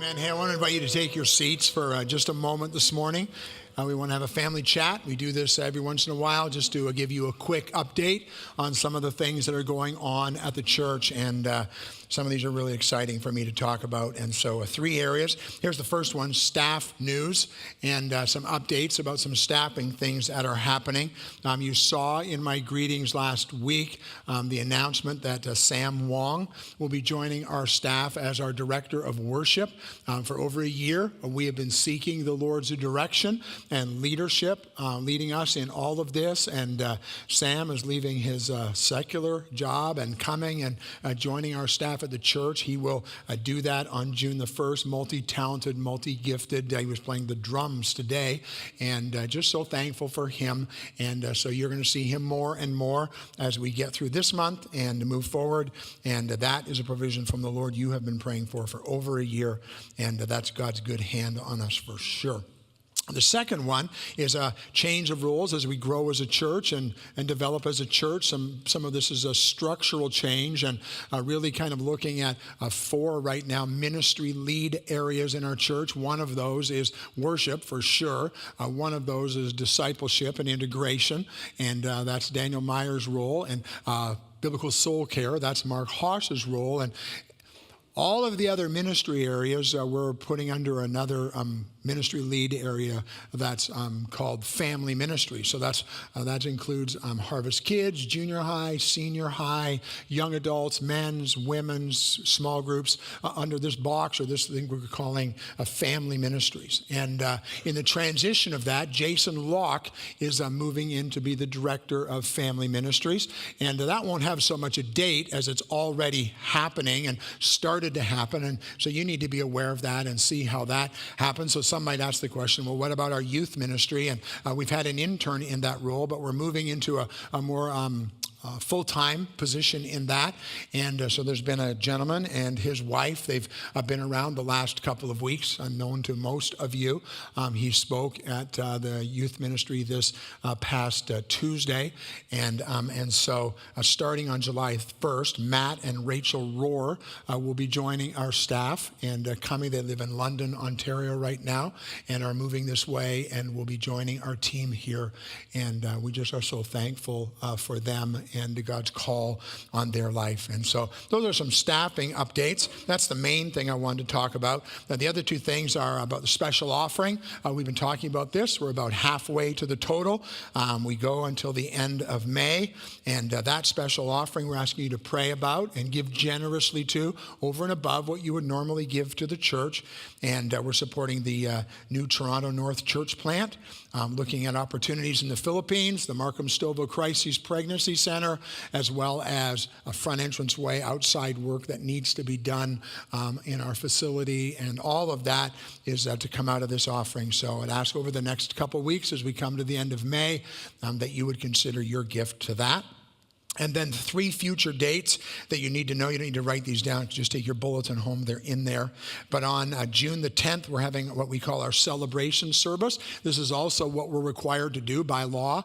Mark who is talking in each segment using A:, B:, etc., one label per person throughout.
A: Amen. Hey, I want to invite you to take your seats for just a moment this morning. We want to have a family chat. We do this every once in a while just to give you a quick update on some of the things that are going on at the church. And some of these are really exciting for me to talk about. And so 3 areas. Here's the first one, staff news, and some updates about some staffing things that are happening. You saw in my greetings last week the announcement that Sam Wong will be joining our staff as our director of worship. For over a year, we have been seeking the Lord's direction and leadership, leading us in all of this. And Sam is leaving his secular job and coming and joining our staff at the church. He will do that on June the 1st, multi-talented, multi-gifted. He was playing the drums today, and just so thankful for him. And so you're going to see him more and more as we get through this month and move forward. And that is a provision from the Lord you have been praying for over a year, and that's God's good hand on us for sure. The second one is a change of rules as we grow as a church and develop as a church. Some of this is a structural change and really kind of looking at 4 right now ministry lead areas in our church. One of those is worship for sure. One of those is discipleship and integration, and that's Daniel Meyer's role. And biblical soul care, that's Mark Haas's role. And all of the other ministry areas we're putting under another ministry lead area that's called family ministry. So that includes Harvest Kids, junior high, senior high, young adults, men's, women's, small groups under this box or this thing we're calling family ministries. And in the transition of that, Jason Locke is moving in to be the director of family ministries. And that won't have so much a date as it's already happening and started to happen. And so you need to be aware of that and see how that happens. So some might ask the question, well, what about our youth ministry? And we've had an intern in that role, but we're moving into a more full-time position in that. And so there's been a gentleman and his wife. They've been around the last couple of weeks, unknown to most of you. He spoke at the youth ministry this past Tuesday. And so starting on July 1st, Matt and Rachel Rohr will be joining our staff and coming. They live in London, Ontario right now and are moving this way and will be joining our team here. And we just are so thankful for them and God's call on their life. And so those are some staffing updates. That's the main thing I wanted to talk about. Now, the other 2 things are about the special offering. We've been talking about this. We're about halfway to the total. We go until the end of May. And that special offering we're asking you to pray about and give generously to over and above what you would normally give to the church. And we're supporting the new Toronto North Church plant, looking at opportunities in the Philippines, the Markham Stouffville Crises Pregnancy Center, as well as a front entrance way outside work that needs to be done in our facility. And all of that is to come out of this offering. So I'd ask over the next couple weeks as we come to the end of May that you would consider your gift to that. And then 3 future dates that you need to know. You don't need to write these down. Just take your bulletin home. They're in there. But on June the 10th, we're having what we call our celebration service. This is also what we're required to do by law.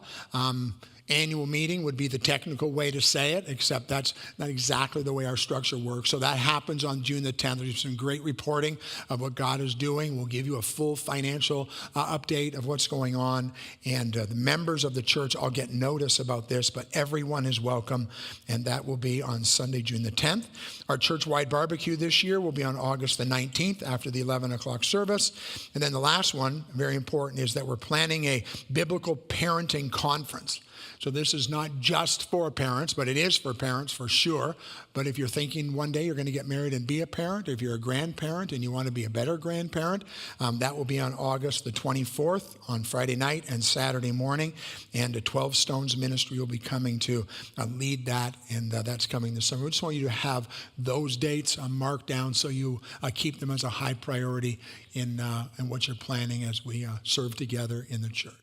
A: Annual meeting would be the technical way to say it, except that's not exactly the way our structure works. So that happens on June the 10th. There's some great reporting of what God is doing. We'll give you a full financial update of what's going on. And the members of the church all get notice about this, but everyone is welcome. And that will be on Sunday, June the 10th. Our church-wide barbecue this year will be on August the 19th after the 11 o'clock service. And then the last one, very important, is that we're planning a biblical parenting conference. So this is not just for parents, but it is for parents for sure. But if you're thinking one day you're going to get married and be a parent, if you're a grandparent and you want to be a better grandparent, that will be on August the 24th on Friday night and Saturday morning. And the 12 Stones Ministry will be coming to lead that, and that's coming this summer. We just want you to have those dates marked down so you keep them as a high priority in what you're planning as we serve together in the church.